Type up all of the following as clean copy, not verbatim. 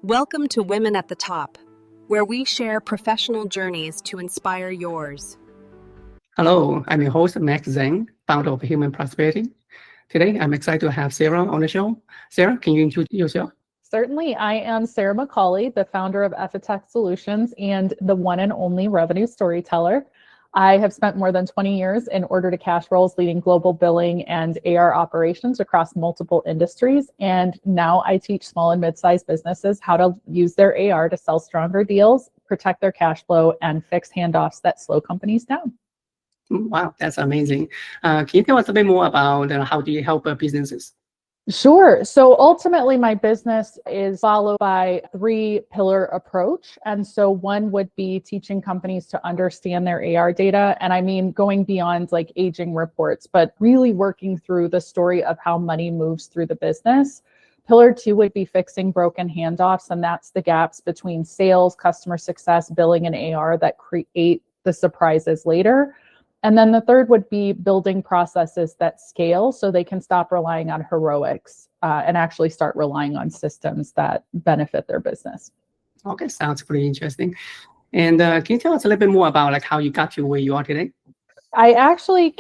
Welcome to Women at the Top, where we share professional journeys to inspire yours. Hello, I'm your host, Max Zhang, founder of Human Prosperity. Today, I'm excited to have Sarah on the show. Sarah, can you introduce yourself? Certainly. I am Sarah McCauley, the founder of Effitech Solutions and the one and only revenue storyteller. I have spent more than 20 years in order-to-cash roles leading global billing and AR operations across multiple industries. And now I teach small and mid-sized businesses how to use their AR to sell stronger deals, protect their cash flow, and fix handoffs that slow companies down. Wow, that's amazing. Can you tell us a bit more about how do you help businesses? Sure. So ultimately, my business is followed by a 3-pillar approach. And so one would be teaching companies to understand their AR data. And I mean, going beyond like aging reports, but really working through the story of how money moves through the business. Pillar 2 would be fixing broken handoffs. And that's the gaps between sales, customer success, billing, and AR that create the surprises later. And then the third would be building processes that scale so they can stop relying on heroics and actually start relying on systems that benefit their business. Okay, sounds pretty interesting. And can you tell us a little bit more about how you got to where you are today? I actually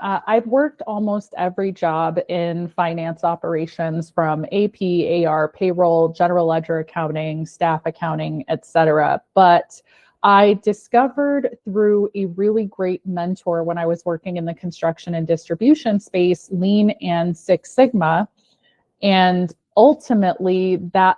I've worked almost every job in finance operations, from AP, AR, payroll, general ledger accounting, staff accounting, etc. But I discovered through a really great mentor when I was working in the construction and distribution space, Lean and Six Sigma. And ultimately that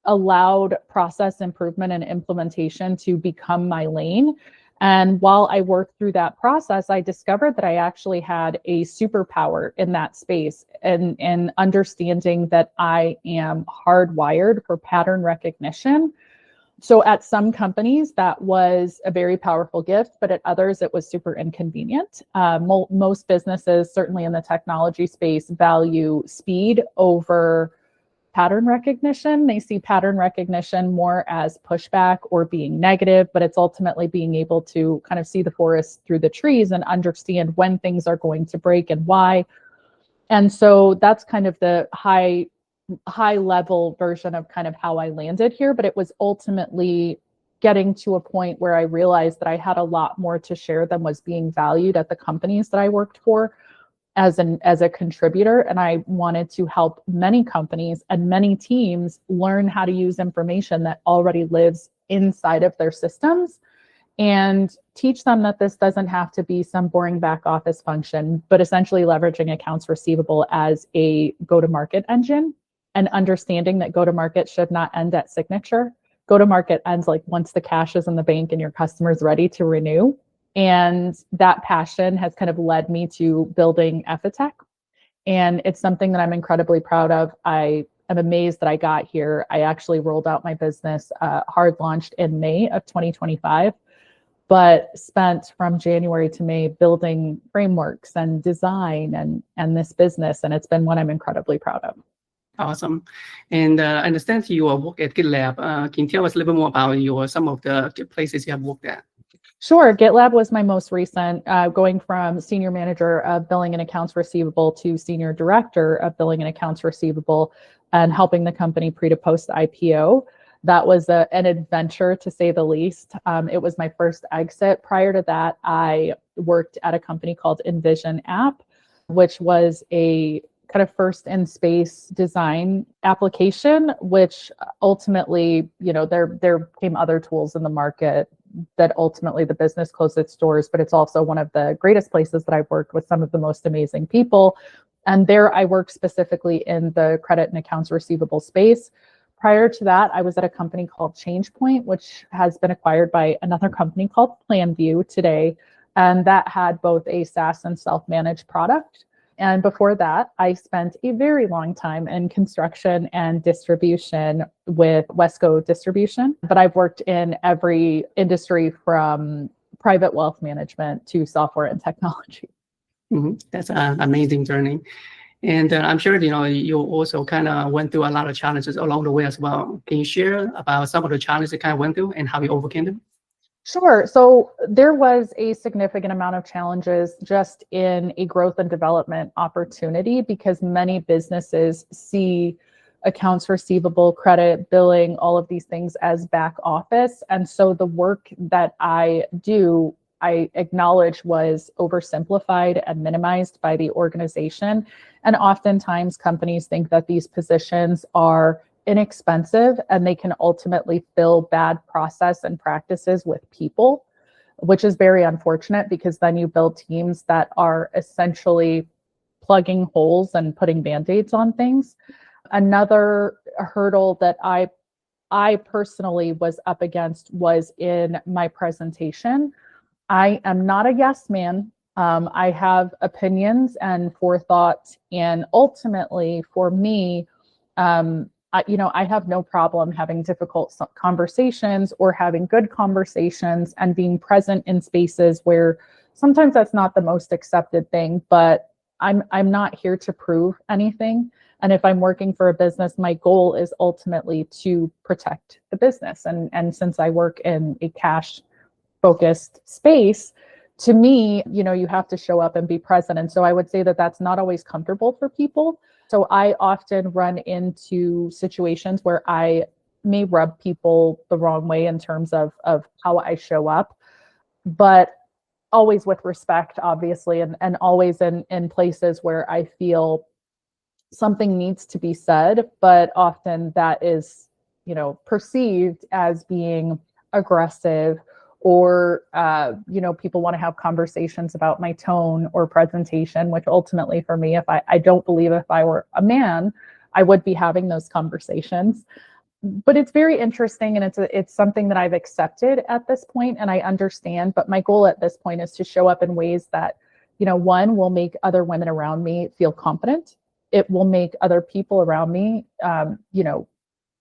allowed process improvement and implementation to become my lane. And while I worked through that process, I discovered that I actually had a superpower in that space, and understanding that I am hardwired for pattern recognition. So at some companies, that was a very powerful gift, but at others, it was super inconvenient. Most businesses, certainly in the technology space, value speed over pattern recognition. They see pattern recognition more as pushback or being negative, but it's ultimately being able to kind of see the forest through the trees and understand when things are going to break and why. And so that's kind of the high level version of kind of how I landed here, but it was ultimately getting to a point where I realized that I had a lot more to share than was being valued at the companies that I worked for as a contributor. And I wanted to help many companies and many teams learn how to use information that already lives inside of their systems, and teach them that this doesn't have to be some boring back office function, but essentially leveraging accounts receivable as a go-to-market engine, and understanding that go-to-market should not end at signature. Go-to-market ends like once the cash is in the bank and your customer's ready to renew. And that passion has kind of led me to building Effitech. And it's something that I'm incredibly proud of. I am amazed that I got here. I actually rolled out my business, hard launched in May of 2025, but spent from January to May building frameworks and design and this business. And it's been one I'm incredibly proud of. Awesome. And I understand you work at GitLab. Can you tell us a little bit more about some of the places you have worked at? Sure. GitLab was my most recent, going from senior manager of billing and accounts receivable to senior director of billing and accounts receivable, and helping the company pre to post IPO. That was an adventure, to say the least. It was my first exit. Prior to that, I worked at a company called Envision App, which was a kind of first in space design application, which ultimately, there came other tools in the market that ultimately the business closed its doors, but it's also one of the greatest places that I've worked with some of the most amazing people. And there I worked specifically in the credit and accounts receivable space. Prior to that, I was at a company called ChangePoint, which has been acquired by another company called PlanView today. And that had both a SaaS and self-managed product. And before that, I spent a very long time in construction and distribution with Wesco Distribution. But I've worked in every industry from private wealth management to software and technology. Mm-hmm. That's an amazing journey. And I'm sure, you also kind of went through a lot of challenges along the way as well. Can you share about some of the challenges you kind of went through and how you overcame them? Sure. So there was a significant amount of challenges just in a growth and development opportunity, because many businesses see accounts receivable, credit, billing, all of these things as back office. And so the work that I do, I acknowledge was oversimplified and minimized by the organization. And oftentimes companies think that these positions are inexpensive and they can ultimately fill bad process and practices with people, which is very unfortunate because then you build teams that are essentially plugging holes and putting band-aids on things. Another hurdle that I personally was up against was in my presentation. I am not a yes man. I have opinions and forethought, and ultimately for me, I have no problem having difficult conversations or having good conversations and being present in spaces where sometimes that's not the most accepted thing, but I'm not here to prove anything. And if I'm working for a business, my goal is ultimately to protect the business. And since I work in a cash focused space, to me, you have to show up and be present. And so I would say that that's not always comfortable for people. So I often run into situations where I may rub people the wrong way in terms of how I show up, but always with respect, obviously, and always in places where I feel something needs to be said, but often that is, perceived as being aggressive, or, people want to have conversations about my tone or presentation, which ultimately for me, I don't believe if I were a man, I would be having those conversations. But it's very interesting, and it's something that I've accepted at this point, and I understand. But my goal at this point is to show up in ways that, one, will make other women around me feel confident. It will make other people around me,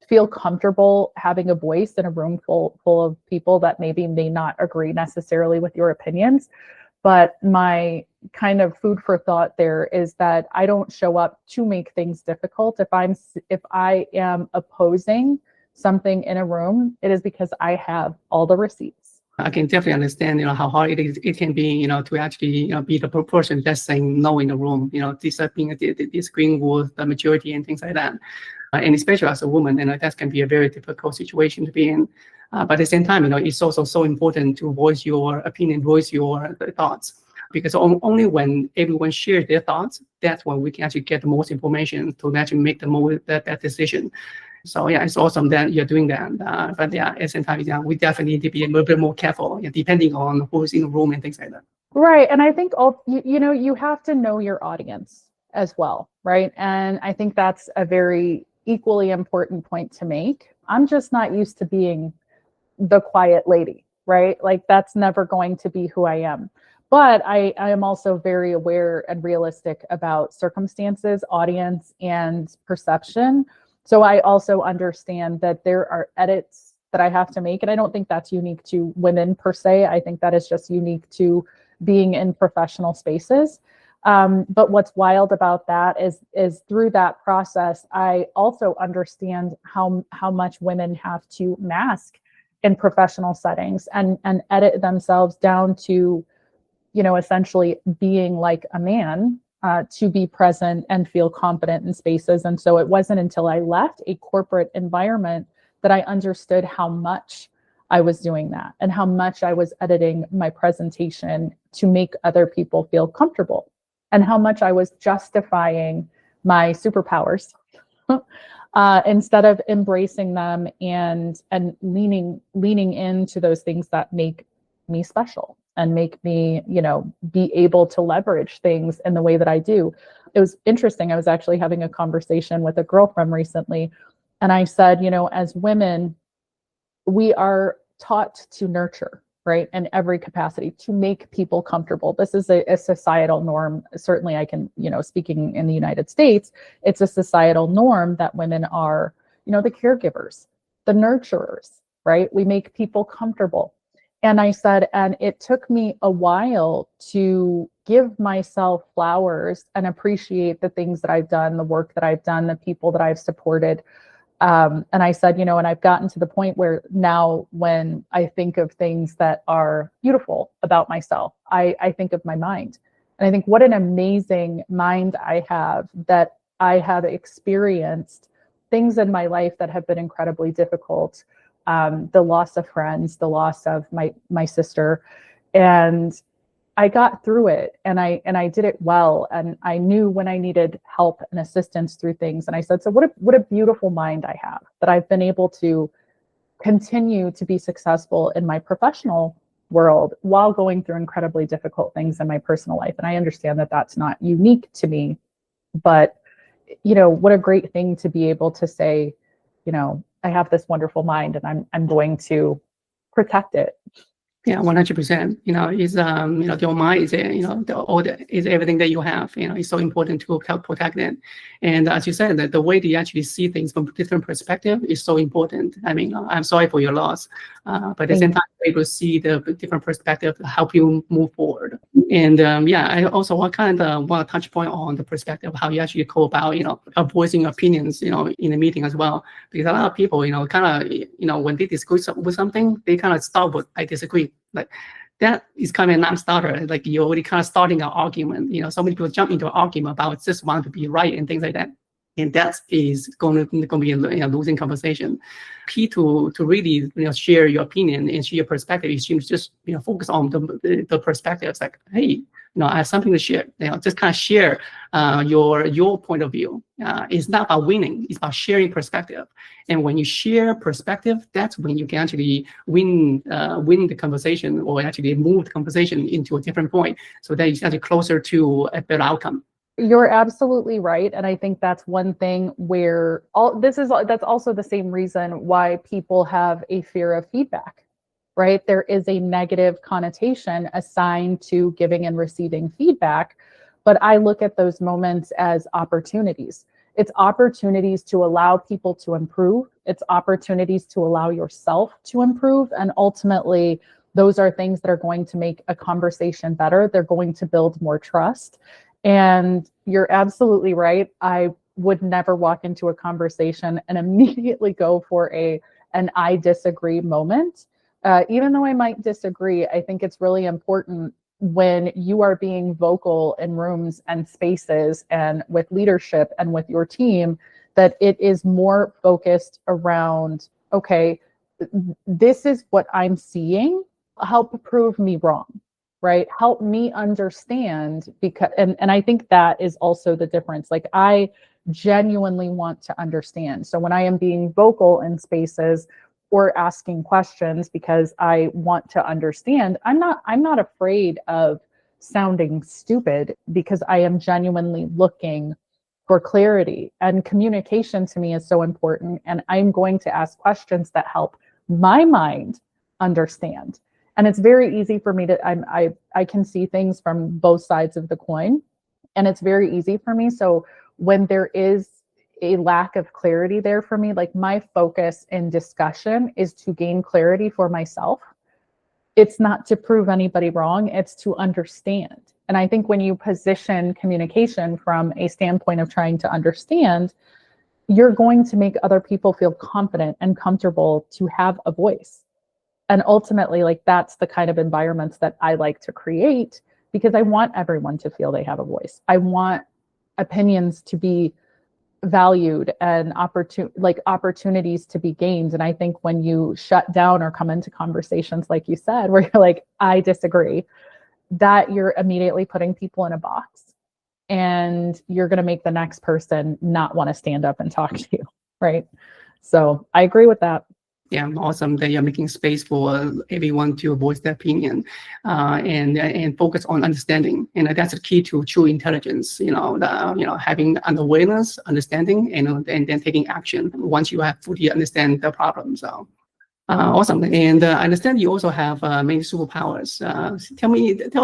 feel comfortable having a voice in a room full of people that maybe may not agree necessarily with your opinions. But my kind of food for thought there is that I don't show up to make things difficult. If I am opposing something in a room, it is because I have all the receipts. I can definitely understand, how hard it can be, to actually, be the person that's saying no in the room, disagreeing with the majority and things like that. And especially as a woman, that can be a very difficult situation to be in. But at the same time, it's also so important to voice your opinion, voice your thoughts, because only when everyone shares their thoughts, that's when we can actually get the most information to actually make that decision. So yeah, it's awesome that you're doing that. But yeah, at the same time, we definitely need to be a little bit more careful, depending on who's in the room and things like that. Right. And I think you have to know your audience as well, right? And I think that's a very equally important point to make. I'm just not used to being the quiet lady, right? Like that's never going to be who I am. But I am also very aware and realistic about circumstances, audience, and perception. So I also understand that there are edits that I have to make. And I don't think that's unique to women per se. I think that is just unique to being in professional spaces. But what's wild about that is through that process, I also understand how much women have to mask in professional settings and edit themselves down to, essentially being like a man to be present and feel confident in spaces. And so it wasn't until I left a corporate environment that I understood how much I was doing that and how much I was editing my presentation to make other people feel comfortable, and how much I was justifying my superpowers instead of embracing them and leaning into those things that make me special and make me, be able to leverage things in the way that I do. It was interesting. I was actually having a conversation with a girlfriend recently, and I said, as women, we are taught to nurture, right? In every capacity, to make people comfortable. This is a societal norm. Certainly I can, speaking in the United States, it's a societal norm that women are, the caregivers, the nurturers, right? We make people comfortable. And I said, and it took me a while to give myself flowers and appreciate the things that I've done, the work that I've done, the people that I've supported. And I said, and I've gotten to the point where now when I think of things that are beautiful about myself, I think of my mind. And I think what an amazing mind I have, that I have experienced things in my life that have been incredibly difficult, the loss of friends, the loss of my sister, and I got through it, and I did it well, and I knew when I needed help and assistance through things. And I said, so what a beautiful mind I have, that I've been able to continue to be successful in my professional world while going through incredibly difficult things in my personal life. And I understand that that's not unique to me, but what a great thing to be able to say, I have this wonderful mind, and I'm going to protect it. Yeah, 100%. Is your mind is is everything that you have. It's so important to help protect it. And as you said, that the way that you actually see things from a different perspective is so important. I mean, I'm sorry for your loss, but at the same time, able to see the different perspective to help you move forward. And I also want to touch point on the perspective of how you actually go about voicing opinions in the meeting as well, because a lot of people when they disagree with something, they kind of start with I disagree. Like that is kind of a non-starter. Like you're already kind of starting an argument. So many people jump into an argument about just want to be right and things like that. And that is going to be a losing conversation. Key to really share your opinion and share your perspective is to just focus on the perspectives. Like, hey, I have something to share. Just kind of share your point of view. It's not about winning. It's about sharing perspective. And when you share perspective, that's when you can actually win the conversation, or actually move the conversation into a different point, so that it's actually closer to a better outcome. You're absolutely right. And I think that's one thing where that's also the same reason why people have a fear of feedback, right? There is a negative connotation assigned to giving and receiving feedback, but I look at those moments as opportunities. It's opportunities to allow people to improve. It's opportunities to allow yourself to improve. And ultimately, those are things that are going to make a conversation better. They're going to build more trust. And you're absolutely right. I would never walk into a conversation and immediately go for an I disagree moment. Even though I might disagree, I think it's really important when you are being vocal in rooms and spaces and with leadership and with your team, that it is more focused around, okay, this is what I'm seeing. Help prove me wrong. Right? Help me understand, because, and I think that is also the difference. Like, I genuinely want to understand. So when I am being vocal in spaces or asking questions because I want to understand, I'm not afraid of sounding stupid, because I am genuinely looking for clarity. And communication to me is so important. And I'm going to ask questions that help my mind understand. And it's very easy for me to, I can see things from both sides of the coin, and it's very easy for me. So when there is a lack of clarity there for me, like, my focus in discussion is to gain clarity for myself. It's not to prove anybody wrong, it's to understand. And I think when you position communication from a standpoint of trying to understand, you're going to make other people feel confident and comfortable to have a voice. And ultimately, like, that's the kind of environments that I like to create, because I want everyone to feel they have a voice. I want opinions to be valued and opportunities to be gained. And I think when you shut down or come into conversations, like you said, where you're like, I disagree, that you're immediately putting people in a box, and you're going to make the next person not want to stand up and talk to you, right? So I agree with that. Yeah, awesome that you're making space for everyone to voice their opinion, and focus on understanding. And that's the key to true intelligence. Having an awareness, understanding, and then taking action once you have fully understand the problem. So awesome. And I understand you also have many superpowers. Tell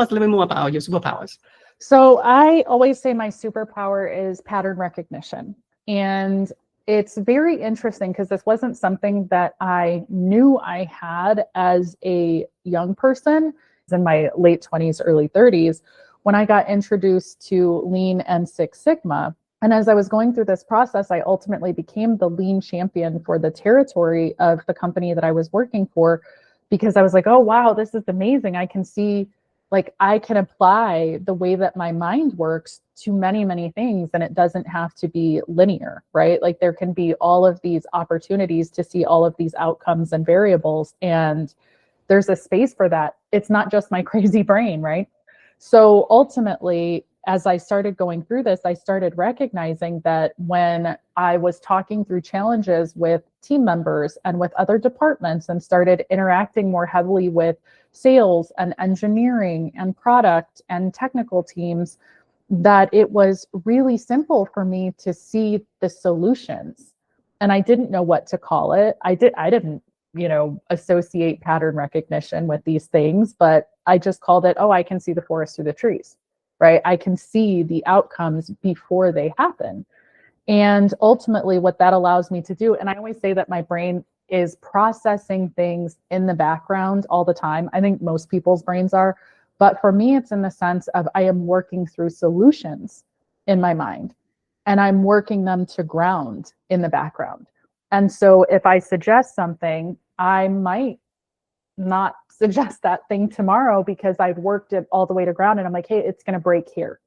us a little bit more about your superpowers. So I always say my superpower is pattern recognition. And it's very interesting, because this wasn't something that I knew I had as a young person. In my late 20s, early 30s, when I got introduced to Lean and Six Sigma. And as I was going through this process, I ultimately became the Lean champion for the territory of the company that I was working for, because I was like, oh, wow, this is amazing. I can see Like I can apply the way that my mind works to many, many things, and it doesn't have to be linear, right? Like there can be all of these opportunities to see all of these outcomes and variables, and there's a space for that. It's not just my crazy brain, right? So ultimately, as I started going through this, I started recognizing that when I was talking through challenges with team members and with other departments and started interacting more heavily with sales and engineering and product and technical teams, that it was really simple for me to see the solutions. And I didn't know what to call it. I didn't, associate pattern recognition with these things, but I just called it, oh, I can see the forest through the trees, right? I can see the outcomes before they happen. And ultimately what that allows me to do, and I always say that my brain is processing things in the background all the time. I think most people's brains are, but for me, it's in the sense of I am working through solutions in my mind, and I'm working them to ground in the background. And so if I suggest something, I might not suggest that thing tomorrow because I've worked it all the way to ground, and I'm like, hey, it's going to break here.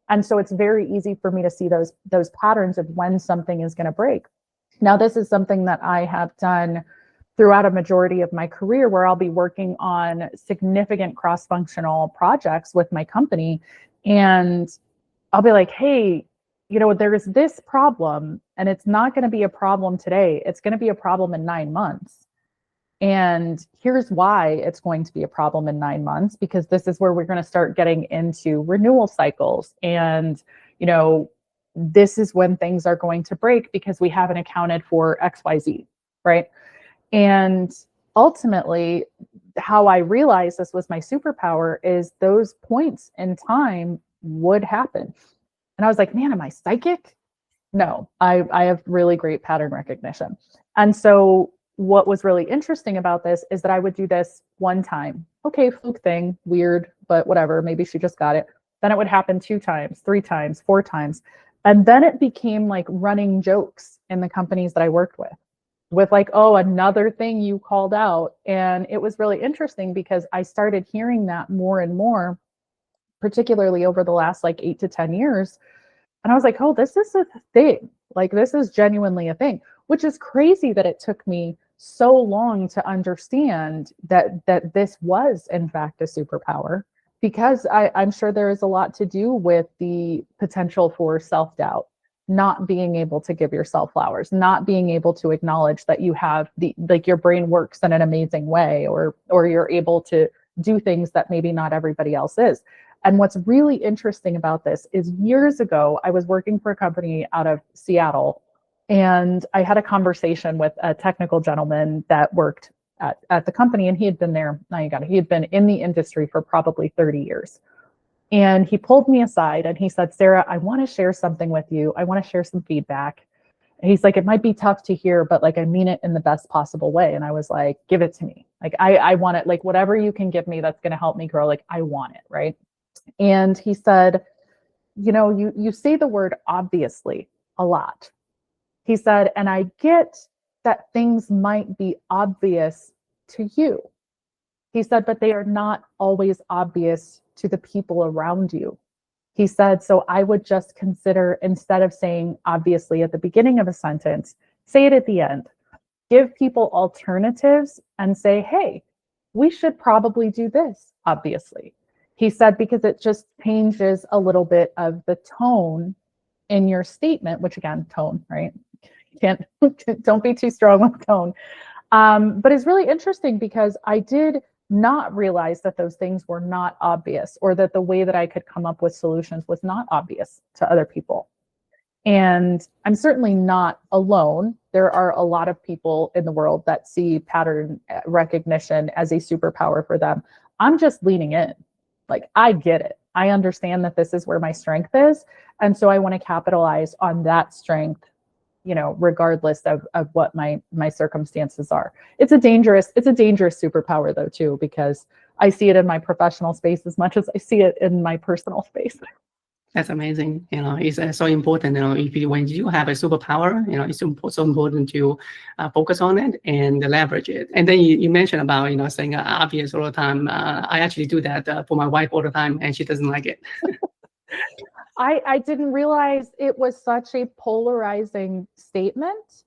And so it's very easy for me to see those patterns of when something is going to break. Now, this is something that I have done throughout a majority of my career, where I'll be working on significant cross-functional projects with my company, and I'll be like, hey, there's this problem, and it's not going to be a problem today. It's going to be a problem in 9 months. And here's why it's going to be a problem in 9 months, because this is where we're going to start getting into renewal cycles. And, this is when things are going to break because we haven't accounted for XYZ, right? And ultimately, how I realized this was my superpower is those points in time would happen. And I was like, man, am I psychic? No, I have really great pattern recognition. And so what was really interesting about this is that I would do this one time. Okay, fluke thing, weird, but whatever, maybe she just got it. Then it would happen 2 times, 3 times, 4 times. And then it became like running jokes in the companies that I worked with like, oh, another thing you called out. And it was really interesting because I started hearing that more and more, particularly over the last like 8 to 10 years. And I was like, oh, this is a thing. Like, this is genuinely a thing, which is crazy that it took me so long to understand that this was, in fact, a superpower, because I'm sure there is a lot to do with the potential for self-doubt, not being able to give yourself flowers, not being able to acknowledge that you have your brain works in an amazing way, or you're able to do things that maybe not everybody else is. And what's really interesting about this is years ago, I was working for a company out of Seattle, and I had a conversation with a technical gentleman that worked at the company, and he had been there, he had been in the industry for probably 30 years. And he pulled me aside and he said, Sarah, I want to share something with you. I want to share some feedback. And he's like, it might be tough to hear, but like, I mean it in the best possible way. And I was like, give it to me. Like, I want it, like whatever you can give me that's going to help me grow. Like, I want it. Right. And he said, you say the word obviously a lot. He said, and I get that things might be obvious to you. He said, but they are not always obvious to the people around you. He said, so I would just consider, instead of saying obviously at the beginning of a sentence, say it at the end. Give people alternatives and say, hey, we should probably do this, obviously. He said, because it just changes a little bit of the tone in your statement, which again, tone, right? Don't be too strong with tone. But it's really interesting because I did not realize that those things were not obvious, or that the way that I could come up with solutions was not obvious to other people. And I'm certainly not alone. There are a lot of people in the world that see pattern recognition as a superpower for them. I'm just leaning in. Like, I get it. I understand that this is where my strength is. And so I want to capitalize on that strength, regardless of what my circumstances are. It's a dangerous superpower though, too, because I see it in my professional space as much as I see it in my personal space. That's amazing. It's so important. When you have a superpower, it's so important to focus on it and leverage it. And then you mentioned about saying obvious all the time. I actually do that for my wife all the time, and she doesn't like it. I didn't realize it was such a polarizing statement.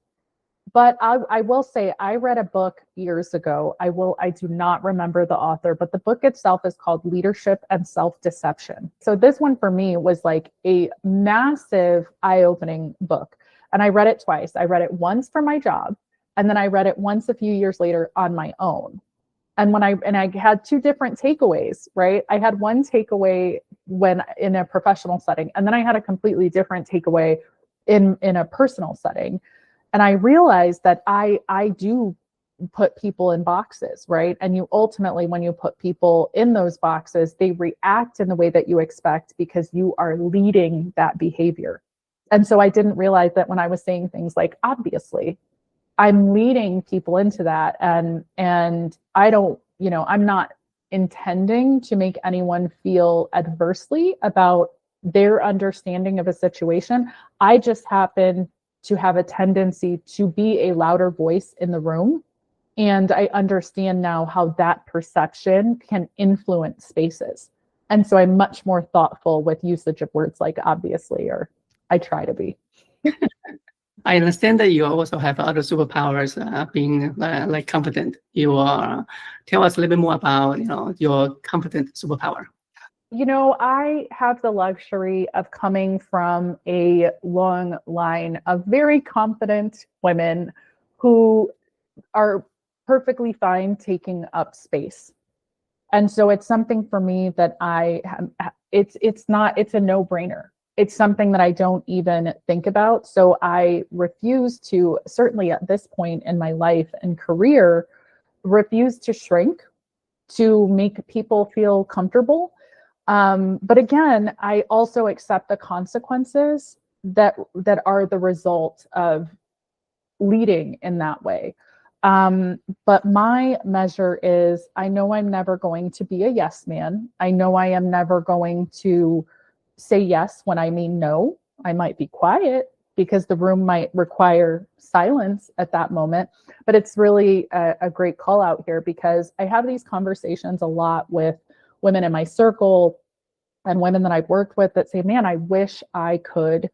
But I will say, I read a book years ago. I do not remember the author, but the book itself is called Leadership and Self-Deception. So this one for me was like a massive eye-opening book. And I read it twice. I read it once for my job, and then I read it once a few years later on my own. And I had two different takeaways, right? I had one takeaway when in a professional setting, and then I had a completely different takeaway in a personal setting. And I realized that I do put people in boxes, right? And you ultimately, when you put people in those boxes, they react in the way that you expect because you are leading that behavior. And so I didn't realize that when I was saying things like, obviously, I'm leading people into that. And I don't, I'm not intending to make anyone feel adversely about their understanding of a situation. I just happen to have a tendency to be a louder voice in the room. And I understand now how that perception can influence spaces. And so I'm much more thoughtful with usage of words like obviously, or I try to be. I understand that you also have other superpowers, being like confident. You tell us a little bit more about your confident superpower. I have the luxury of coming from a long line of very confident women who are perfectly fine taking up space. And so it's something for me that it's a no-brainer. It's something that I don't even think about. So I refuse to, certainly at this point in my life and career, refuse to shrink to make people feel comfortable. But again, I also accept the consequences that are the result of leading in that way. But my measure is, I know I'm never going to be a yes man. I know I am never going to say yes when I mean no. I might be quiet because the room might require silence at that moment. But it's really a great call out here, because I have these conversations a lot with women in my circle and women that I've worked with that say, man, I wish I could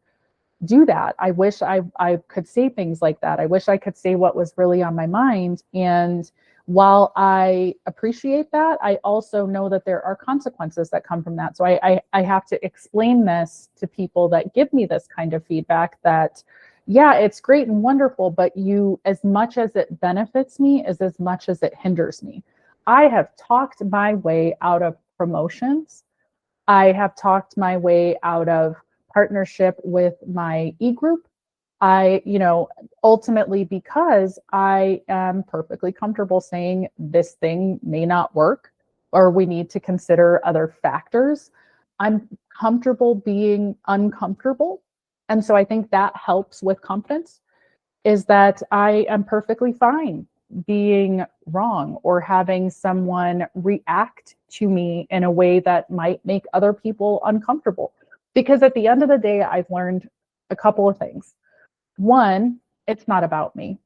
do that. I wish I could say things like that. I wish I could say what was really on my mind. And while I appreciate that, I also know that there are consequences that come from that. So I have to explain this to people that give me this kind of feedback that, yeah, it's great and wonderful, but as much as it benefits me is as much as it hinders me. I have talked my way out of promotions. I have talked my way out of partnership with my e-group. Ultimately, because I am perfectly comfortable saying this thing may not work, or we need to consider other factors. I'm comfortable being uncomfortable. And so I think that helps with confidence, is that I am perfectly fine being wrong or having someone react to me in a way that might make other people uncomfortable. Because at the end of the day, I've learned a couple of things. One, it's not about me.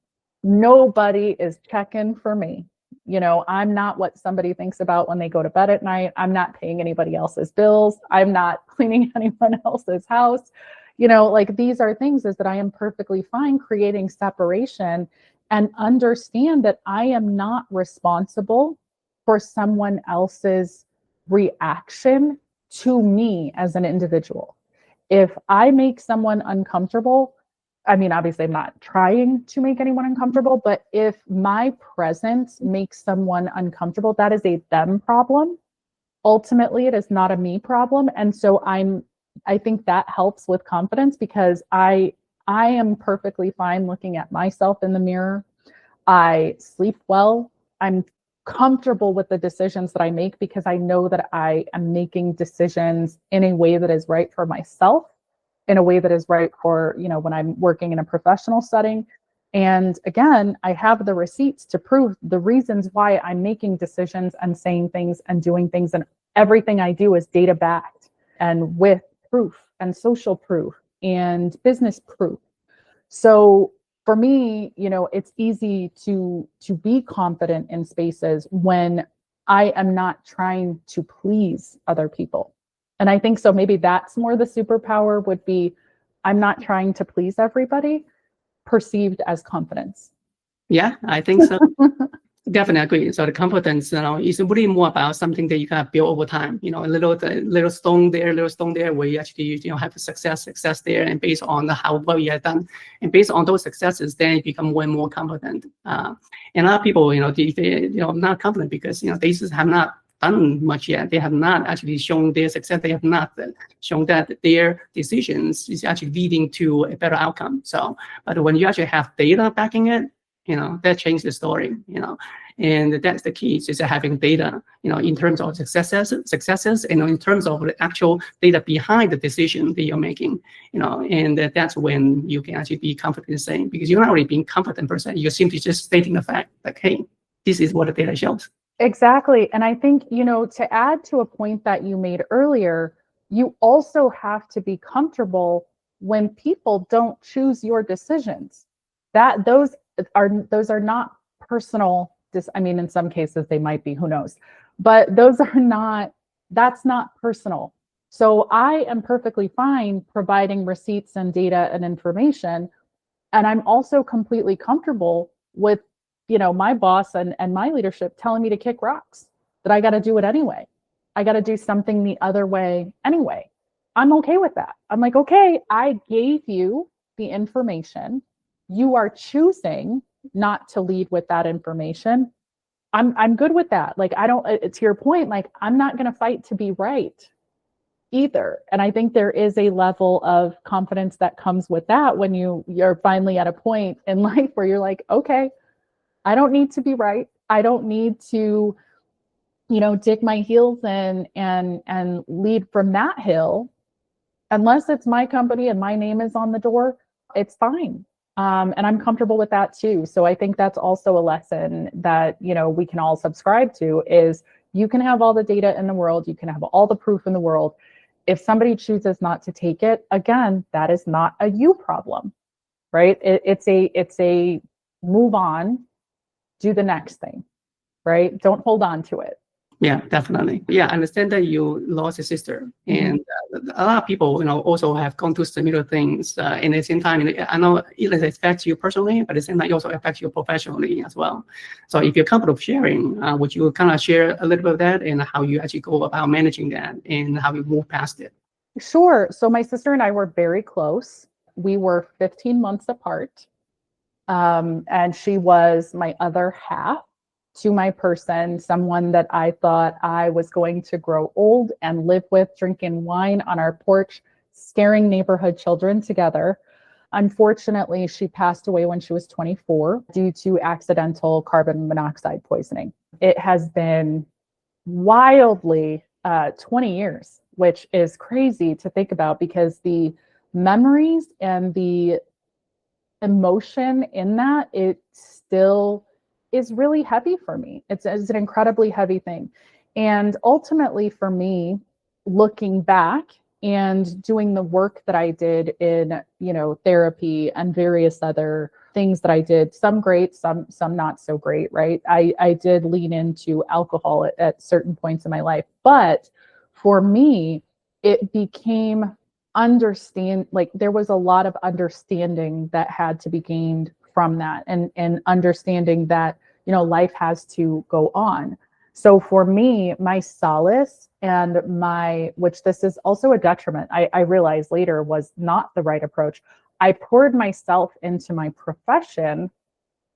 Nobody is checking for me. I'm not what somebody thinks about when they go to bed at night. I'm not paying anybody else's bills. I'm not cleaning anyone else's house. These are things is that I am perfectly fine creating separation and understand that I am not responsible for someone else's reaction to me as an individual. If I make someone uncomfortable, I mean, obviously I'm not trying to make anyone uncomfortable, but if my presence makes someone uncomfortable, that is a them problem. Ultimately, it is not a me problem. And so I think that helps with confidence, because I am perfectly fine looking at myself in the mirror. I sleep well. I'm comfortable with the decisions that I make because I know that I am making decisions in a way that is right for myself, in a way that is right for, when I'm working in a professional setting. And again, I have the receipts to prove the reasons why I'm making decisions and saying things and doing things. And everything I do is data backed and with proof and social proof and business proof. So for me, it's easy to be confident in spaces when I am not trying to please other people. And I think so maybe that's more the superpower would be, I'm not trying to please everybody, perceived as confidence. Yeah, I think so. Definitely agree. So the confidence, is really more about something that you can build over time. A little stone there, where you actually, have success there, and based on how well you have done, and based on those successes, then you become way more confident. And a lot of people, they not confident because they just have not done much yet. They have not actually shown their success. They have not shown that their decisions is actually leading to a better outcome. So, but when you actually have data backing it, that changed the story, and that's the key, is having data, in terms of successes, and in terms of the actual data behind the decision that you're making, and that's when you can actually be confident in saying, because you're not really being confident per se, you're simply just stating the fact, like, hey, this is what the data shows. Exactly. And I think, to add to a point that you made earlier, you also have to be comfortable when people don't choose your decisions. That those are not personal. In some cases they might be, who knows, but that's not personal. So I am perfectly fine providing receipts and data and information. And I'm also completely comfortable with, my boss and my leadership telling me to kick rocks, that I got to do it anyway. I got to do something the other way anyway. I'm okay with that. I'm like, okay, I gave you the information. You are choosing not to lead with that information. I'm good with that. Like, I don't, to your point, like, I'm not going to fight to be right either. And I think there is a level of confidence that comes with that when you're finally at a point in life where you're like, okay, I don't need to be right. I don't need to, dig my heels in and lead from that hill. Unless it's my company and my name is on the door, it's fine. And I'm comfortable with that too. So I think that's also a lesson that, we can all subscribe to, is you can have all the data in the world. You can have all the proof in the world. If somebody chooses not to take it, again, that is not a you problem, right? It's a move on, do the next thing, right? Don't hold on to it. Yeah, definitely. Yeah, I understand that you lost a sister, and a lot of people, also have gone through similar things. And at the same time, I know it affects you personally, but at the same time, it also affects you professionally as well. So if you're comfortable sharing, would you kind of share a little bit of that and how you actually go about managing that and how you move past it? Sure. So my sister and I were very close. We were 15 months apart. And she was my other half to my person, someone that I thought I was going to grow old and live with, drinking wine on our porch, scaring neighborhood children together. Unfortunately, she passed away when she was 24 due to accidental carbon monoxide poisoning. It has been wildly 20 years, which is crazy to think about, because the memories and the emotion in that, it still is really heavy for me. It's an incredibly heavy thing. And ultimately for me, looking back and doing the work that I did in, therapy and various other things that I did, some great, some not so great, right? I did lean into alcohol at certain points in my life. But for me, it became there was a lot of understanding that had to be gained from that, and understanding that, life has to go on. So for me, my solace and which this is also a detriment, I realized later was not the right approach. I poured myself into my profession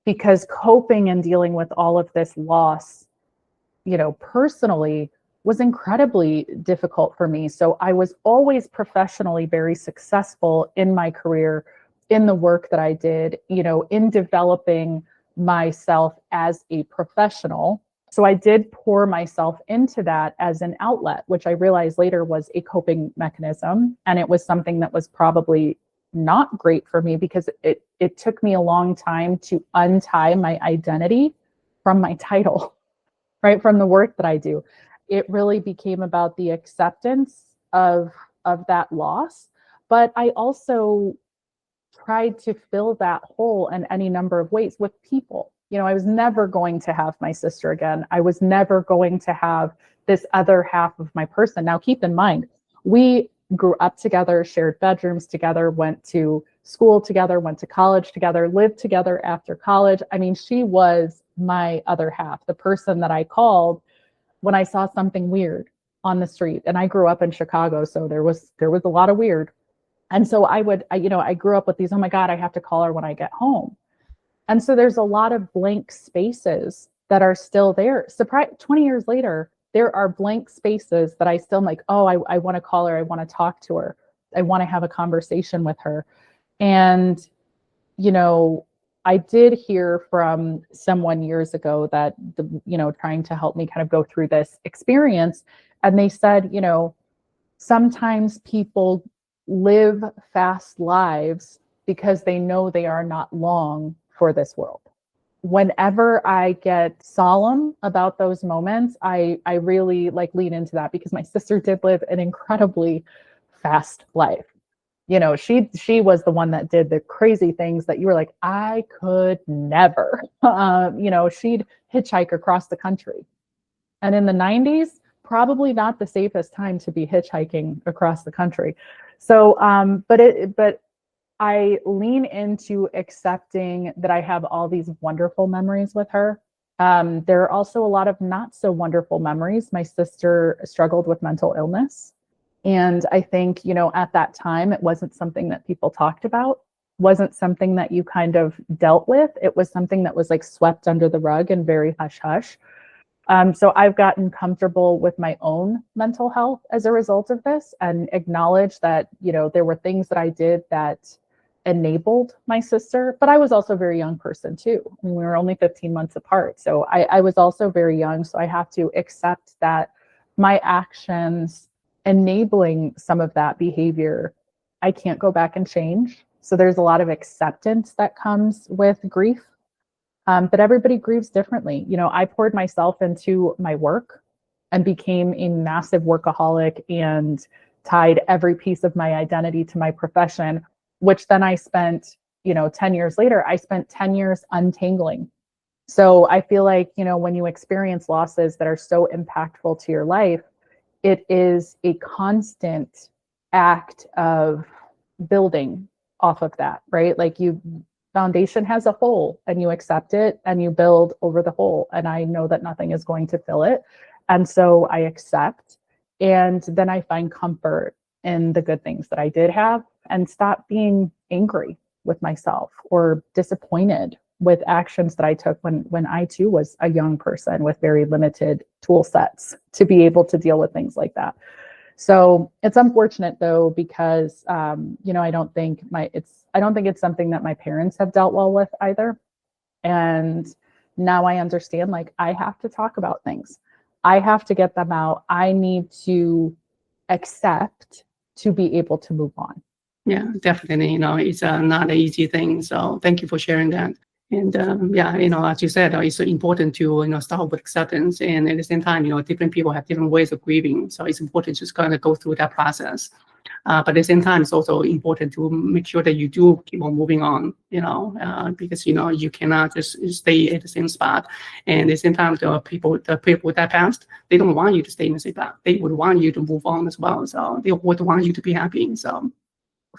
because coping and dealing with all of this loss, personally, was incredibly difficult for me. So I was always professionally very successful in my career, in the work that I did, in developing myself as a professional. So I did pour myself into that as an outlet, which I realized later was a coping mechanism. And it was something that was probably not great for me, because it took me a long time to untie my identity from my title, right? From the work that I do. It really became about the acceptance of of that loss, but I also tried to fill that hole in any number of ways with people. I was never going to have my sister again. I was never going to have this other half of my person. Now, keep in mind, we grew up together, shared bedrooms together, went to school together, went to college together, lived together after college. I mean, she was my other half, the person that I called when I saw something weird on the street. And I grew up in Chicago, so there was a lot of weird. And so I grew up with these, oh my God, I have to call her when I get home. And so there's a lot of blank spaces that are still there. 20 years later, there are blank spaces that I still like, oh, I want to call her. I want to talk to her. I want to have a conversation with her. And, I did hear from someone years ago that, trying to help me kind of go through this experience. And they said, sometimes people live fast lives because they know they are not long for this world. Whenever I get solemn about those moments, I really lean into that, because my sister did live an incredibly fast life. She was the one that did the crazy things that you were like, I could never. She'd hitchhike across the country. And in the 90s, probably not the safest time to be hitchhiking across the country. So, but I lean into accepting that I have all these wonderful memories with her. There are also a lot of not so wonderful memories. My sister struggled with mental illness. And I think, at that time, it wasn't something that people talked about, wasn't something that you kind of dealt with. It was something that was swept under the rug and very hush hush. So I've gotten comfortable with my own mental health as a result of this, and acknowledge that, there were things that I did that enabled my sister, but I was also a very young person too. I mean, we were only 15 months apart. So I was also very young. So I have to accept that my actions enabling some of that behavior, I can't go back and change. So there's a lot of acceptance that comes with grief. But everybody grieves differently. I poured myself into my work and became a massive workaholic and tied every piece of my identity to my profession, which then I spent, 10 years later, I spent 10 years untangling. So I feel like, when you experience losses that are so impactful to your life, it is a constant act of building off of that, right? Foundation has a hole, and you accept it and you build over the hole. And I know that nothing is going to fill it. And so I accept, and then I find comfort in the good things that I did have, and stop being angry with myself or disappointed with actions that I took when I too was a young person with very limited tool sets to be able to deal with things like that. So it's unfortunate though, because I don't think it's something that my parents have dealt well with either. And now I understand, I have to talk about things. I have to get them out. I need to accept to be able to move on. Yeah, definitely. It's not an easy thing. So thank you for sharing that. And as you said, it's important to start with acceptance, and at the same time, different people have different ways of grieving. So it's important to just kind of go through that process. But at the same time, it's also important to make sure that you do keep on moving on. Because you cannot just stay at the same spot. And at the same time, the people that passed, they don't want you to stay in the same spot. They would want you to move on as well. So they would want you to be happy. So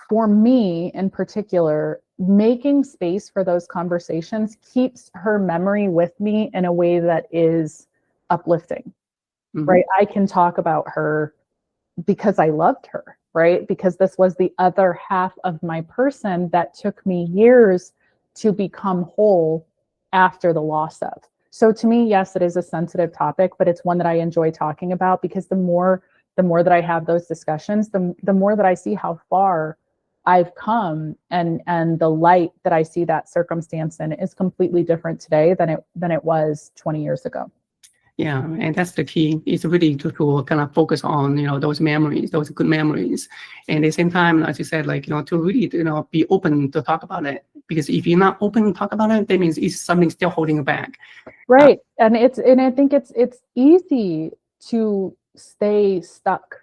for me in particular, making space for those conversations keeps her memory with me in a way that is uplifting, right? I can talk about her because I loved her, right? Because this was the other half of my person that took me years to become whole after the loss of. So to me, yes, it is a sensitive topic, but it's one that I enjoy talking about, because the more that I have those discussions, the more that I see how far I've come, and the light that I see that circumstance in is completely different today than it was 20 years ago. Yeah, and that's the key. It's really to kind of focus on those memories, those good memories, and at the same time, as you said, to really be open to talk about it. Because if you're not open to talk about it, that means it's something still holding you back. Right, and I think it's easy to stay stuck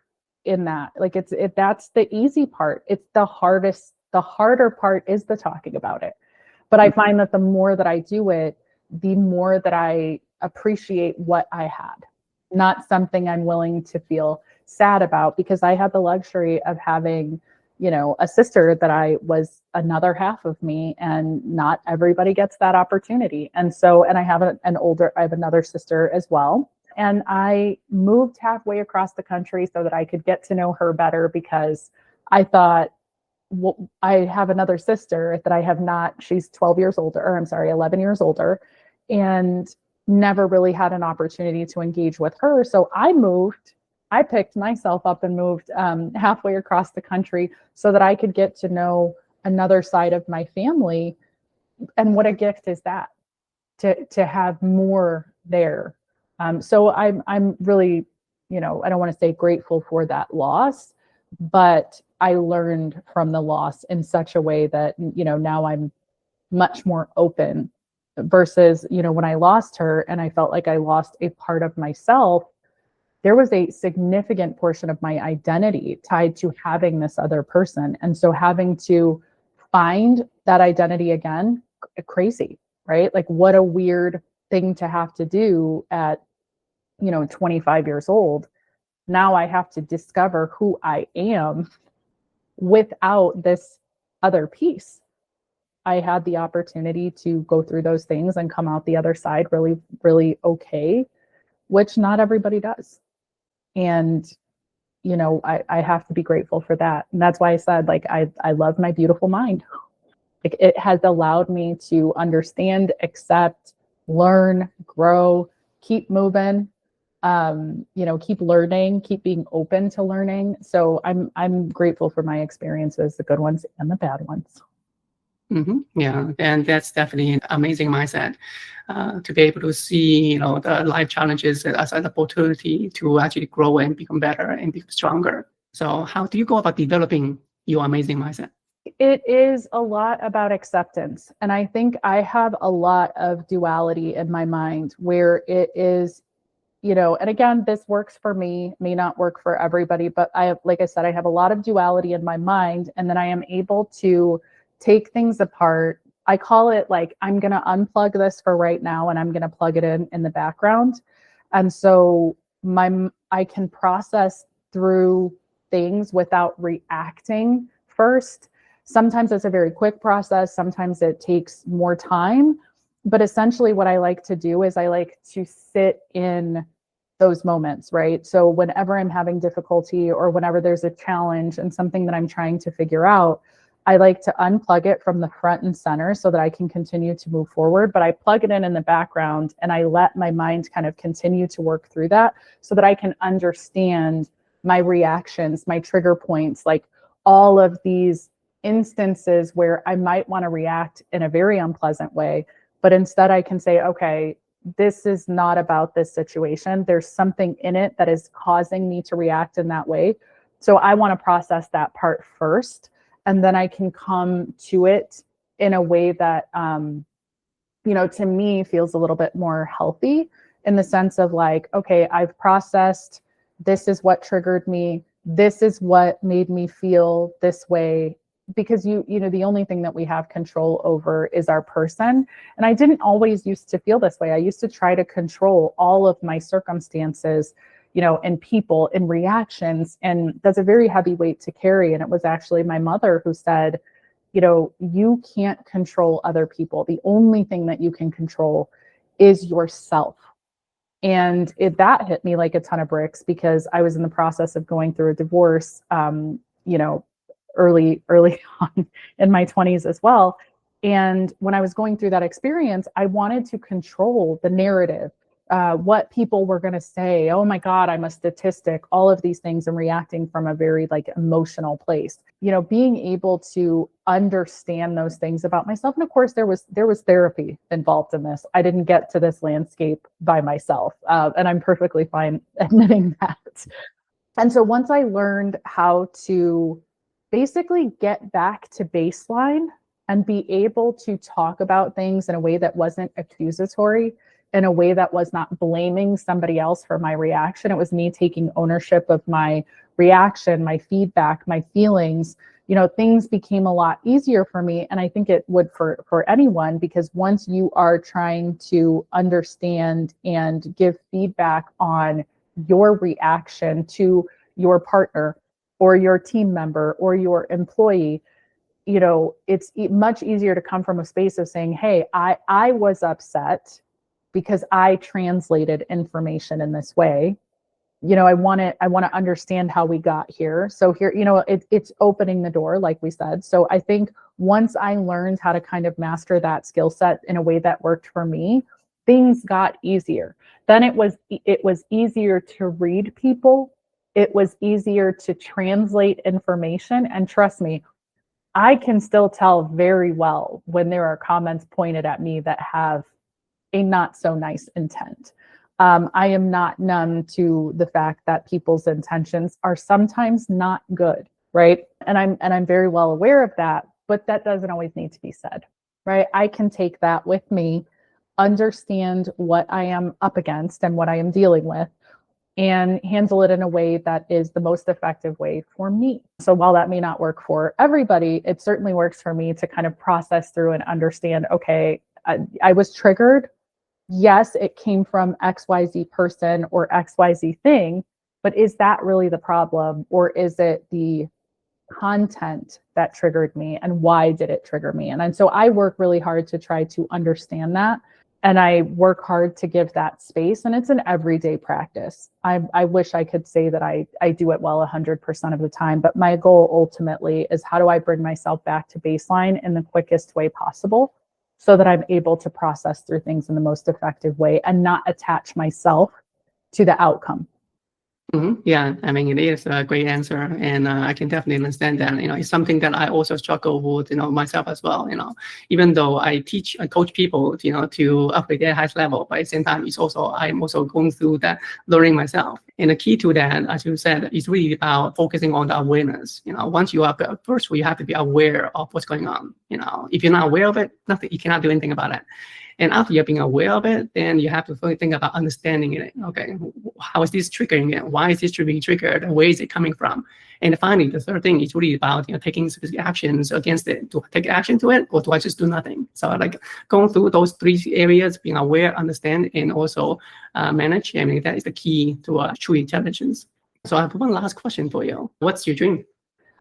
in that. Like that's the easy part. It's the harder part is the talking about it. But I find that the more that I do it, the more that I appreciate what I had, not something I'm willing to feel sad about, because I had the luxury of having, a sister that I was another half of me, and not everybody gets that opportunity. And I have I have another sister as well. And I moved halfway across the country so that I could get to know her better, because I thought, well, I have another sister that I have not, she's 11 years older, and never really had an opportunity to engage with her. So I picked myself up and moved halfway across the country so that I could get to know another side of my family. And what a gift is that, to have more there. So I'm really, I don't want to say grateful for that loss, but I learned from the loss in such a way that, now I'm much more open, versus, when I lost her and I felt like I lost a part of myself, there was a significant portion of my identity tied to having this other person. And so having to find that identity again, crazy, right? Like, what a weird thing to have to do at, 25 years old. Now I have to discover who I am without this other piece. I had the opportunity to go through those things and come out the other side really, really okay, which not everybody does. And, I have to be grateful for that. And that's why I said, like, I love my beautiful mind. Like, it has allowed me to understand, accept, learn, grow, keep moving, keep learning, keep being open to learning. So I'm grateful for my experiences, the good ones and the bad ones. Yeah, and that's definitely an amazing mindset, to be able to see, the life challenges as an opportunity to actually grow and become better and become stronger. So how do you go about developing your amazing mindset? It is a lot about acceptance. And I think I have a lot of duality in my mind, where it is, and again, this works for me, may not work for everybody, but like I said, I have a lot of duality in my mind, and then I am able to take things apart. I call it, like, I'm going to unplug this for right now, and I'm going to plug it in the background. And so I can process through things without reacting first. Sometimes it's a very quick process. Sometimes it takes more time. But essentially what I like to do is I like to sit in those moments, right? So whenever I'm having difficulty, or whenever there's a challenge and something that I'm trying to figure out, I like to unplug it from the front and center so that I can continue to move forward. But I plug it in the background, and I let my mind kind of continue to work through that so that I can understand my reactions, my trigger points, like all of these instances where I might want to react in a very unpleasant way. But instead I can say, okay, this is not about this situation. There's something in it that is causing me to react in that way. So I want to process that part first, and then I can come to it in a way that, to me feels a little bit more healthy, in the sense of, like, okay, I've processed, this is what triggered me. This is what made me feel this way. Because the only thing that we have control over is our person. And I didn't always used to feel this way. I used to try to control all of my circumstances, and people and reactions. And that's a very heavy weight to carry. And it was actually my mother who said, you can't control other people. The only thing that you can control is yourself. And that hit me like a ton of bricks, because I was in the process of going through a divorce, early on in my 20s as well. And when I was going through that experience, I wanted to control the narrative, what people were going to say. Oh my God, I'm a statistic, all of these things, and reacting from a very, like, emotional place. Being able to understand those things about myself. And of course, there was therapy involved in this. I didn't get to this landscape by myself. And I'm perfectly fine admitting that. And so once I learned how to basically get back to baseline and be able to talk about things in a way that wasn't accusatory, in a way that was not blaming somebody else for my reaction. It was me taking ownership of my reaction, my feedback, my feelings. Things became a lot easier for me. And I think it would for anyone, because once you are trying to understand and give feedback on your reaction to your partner or your team member or your employee, it's much easier to come from a space of saying, hey, I was upset because I translated information in this way. I want to understand how we got here. So here, it's opening the door, like we said. So I think once I learned how to kind of master that skill set in a way that worked for me, things got easier. Then it was easier to read people. It was easier to translate information. And trust me, I can still tell very well when there are comments pointed at me that have a not so nice intent. I am not numb to the fact that people's intentions are sometimes not good, right? And I'm very well aware of that, but that doesn't always need to be said, right? I can take that with me, understand what I am up against and what I am dealing with, and handle it in a way that is the most effective way for me. So while that may not work for everybody, it certainly works for me to kind of process through and understand, okay, I was triggered. Yes, it came from XYZ person or XYZ thing, but is that really the problem? Or is it the content that triggered me, and why did it trigger me? And so I work really hard to try to understand that. And I work hard to give that space. And it's an everyday practice. I wish I could say that I do it well 100% of the time, but my goal ultimately is, how do I bring myself back to baseline in the quickest way possible, so that I'm able to process through things in the most effective way and not attach myself to the outcome. Yeah, I mean, it is a great answer, and I can definitely understand that. It's something that I also struggle with, myself as well. Even though I coach people, to upgrade their highest level, but at the same time, I'm also going through that learning myself. And the key to that, as you said, is really about focusing on the awareness. Once you are first, you have to be aware of what's going on. If you're not aware of it, you cannot do anything about it. And after you're being aware of it, then you have to think about understanding it. Okay, how is this triggering it? Why is this being triggered? Where is it coming from? And finally, the third thing is really about taking specific actions against it. Do I take action to it, or do I just do nothing? So like going through those three areas, being aware, understand, and also manage. I mean, that is the key to true intelligence. So I have one last question for you. What's your dream?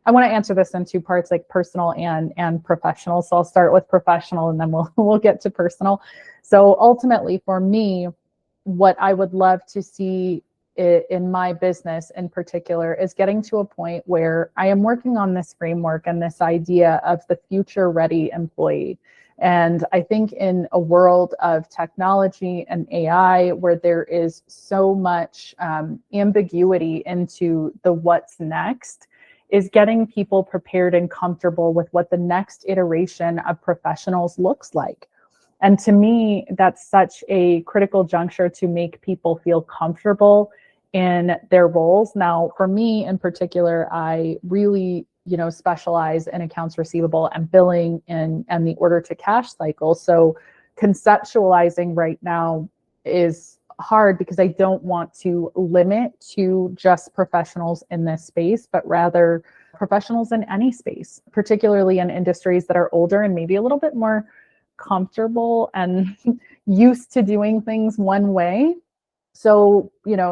I want to answer this in two parts, like personal and professional. So I'll start with professional, and then we'll get to personal. So ultimately, for me, what I would love to see in my business in particular is getting to a point where I am working on this framework and this idea of the future-ready employee. And I think in a world of technology and AI, where there is so much ambiguity into the what's next, is getting people prepared and comfortable with what the next iteration of professionals looks like. And to me, that's such a critical juncture to make people feel comfortable in their roles. Now, for me in particular, I really, specialize in accounts receivable and billing and the order to cash cycle. So conceptualizing right now is hard, because I don't want to limit to just professionals in this space, but rather professionals in any space, particularly in industries that are older and maybe a little bit more comfortable and used to doing things one way. So,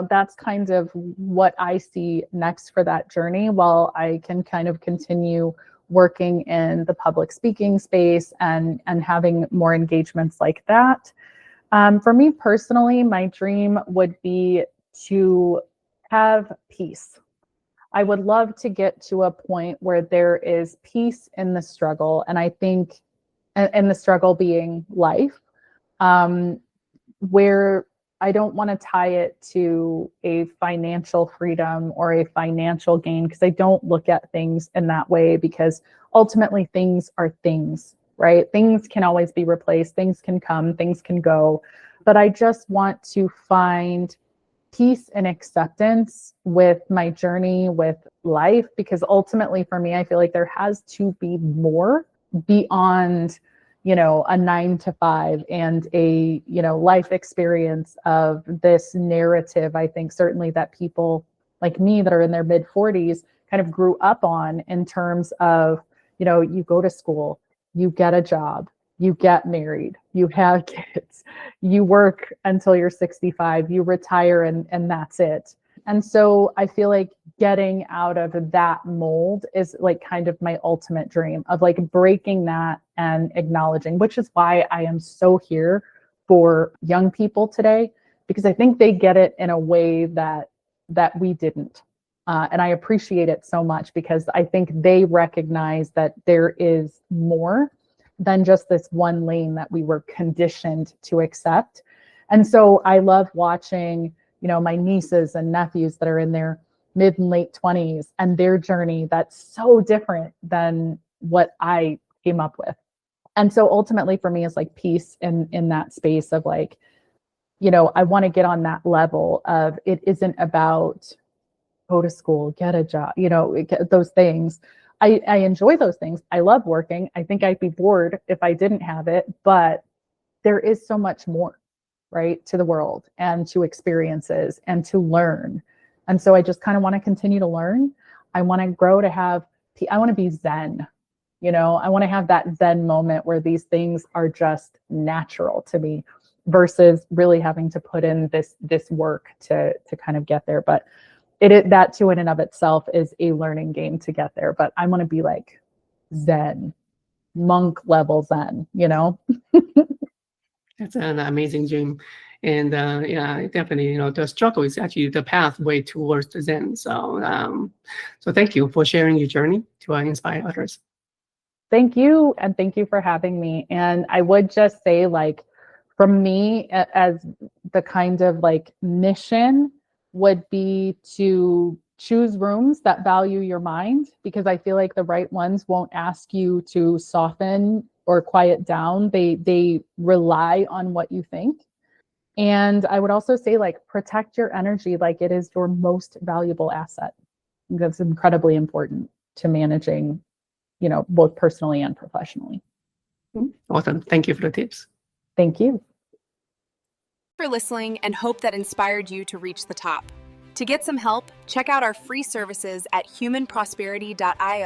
that's kind of what I see next for that journey, while I can kind of continue working in the public speaking space and having more engagements like that. For me personally, my dream would be to have peace. I would love to get to a point where there is peace in the struggle. And I think, and the struggle being life, where I don't want to tie it to a financial freedom or a financial gain, because I don't look at things in that way, because ultimately things are things. Right? Things can always be replaced. Things can come, things can go. But I just want to find peace and acceptance with my journey with life, because ultimately for me, I feel like there has to be more beyond, a 9 to 5 and a, life experience of this narrative, I think certainly that people like me that are in their mid 40s kind of grew up on in terms of, you go to school, you get a job, you get married, you have kids, you work until you're 65, you retire, and that's it. And so I feel like getting out of that mold is like kind of my ultimate dream of like breaking that and acknowledging, which is why I am so here for young people today, because I think they get it in a way that we didn't. And I appreciate it so much because I think they recognize that there is more than just this one lane that we were conditioned to accept. And so I love watching, my nieces and nephews that are in their mid and late 20s and their journey that's so different than what I came up with. And so ultimately for me, it's like peace in that space of like, I want to get on that level of it isn't about go to school, get a job, those things. I enjoy those things. I love working. I think I'd be bored if I didn't have it, but there is so much more, right, to the world and to experiences and to learn. And so I just kind of want to continue to learn. I want to grow to I want to be Zen, I want to have that Zen moment where these things are just natural to me versus really having to put in this work to kind of get there. But that too in and of itself is a learning game to get there. But I want to be like Zen, monk level Zen, That's an amazing dream. And yeah, definitely, the struggle is actually the pathway towards the Zen. So, so thank you for sharing your journey to inspire others. Thank you. And thank you for having me. And I would just say, like, from me as the kind of like mission would be to choose rooms that value your mind, because I feel like the right ones won't ask you to soften or quiet down. They rely on what you think. And I would also say, like, protect your energy like it is your most valuable asset. That's incredibly important to managing, both personally and professionally. Awesome. Thank you for the tips. Thank you for listening and hope that inspired you to reach the top. To get some help, check out our free services at humanprosperity.io.